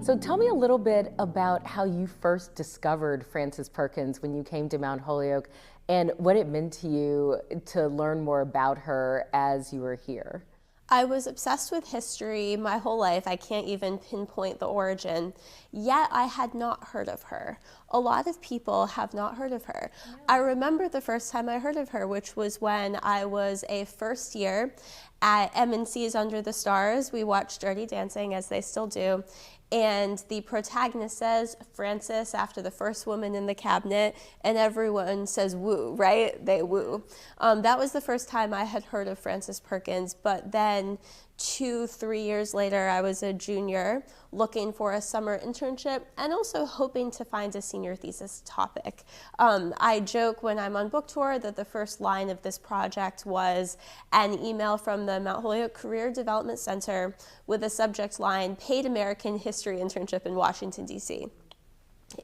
So tell me a little bit about how you first discovered Frances Perkins when you came to Mount Holyoke and what it meant to you to learn more about her as you were here. I was obsessed with history my whole life. I can't even pinpoint the origin, yet I had not heard of her. A lot of people have not heard of her. I remember the first time I heard of her, which was when I was a first year at M&C's Under the Stars. We watched Dirty Dancing, as they still do, and the protagonist says Frances after the first woman in the cabinet, and everyone says woo, right? They woo. That was the first time I had heard of Frances Perkins, but then 2-3 years later, I was a junior looking for a summer internship and also hoping to find a senior thesis topic. I joke when I'm on book tour that the first line of this project was an email from the Mount Holyoke Career Development Center with a subject line, Paid American History Internship in Washington, D.C.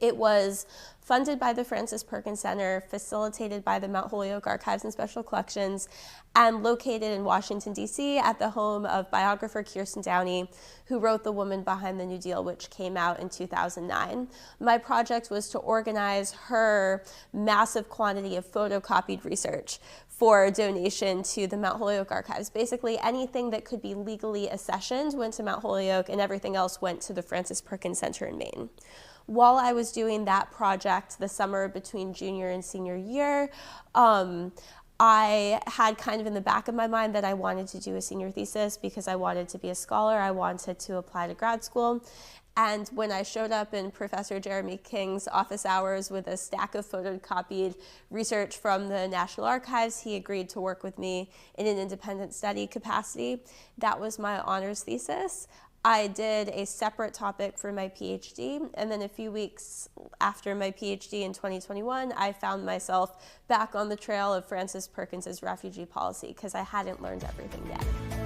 It was funded by the Frances Perkins Center, facilitated by the Mount Holyoke Archives and Special Collections, and located in Washington, D.C. at the home of biographer Kirsten Downey, who wrote The Woman Behind the New Deal, which came out in 2009. My project was to organize her massive quantity of photocopied research for donation to the Mount Holyoke Archives. Basically, anything that could be legally accessioned went to Mount Holyoke, and everything else went to the Frances Perkins Center in Maine. While I was doing that project the summer between junior and senior year, I had kind of in the back of my mind that I wanted to do a senior thesis because I wanted to be a scholar. I wanted to apply to grad school. And when I showed up in Professor Jeremy King's office hours with a stack of photocopied research from the National Archives, he agreed to work with me in an independent study capacity. That was my honors thesis. I did a separate topic for my PhD, and then a few weeks after my PhD in 2021, I found myself back on the trail of Frances Perkins's refugee policy because I hadn't learned everything yet.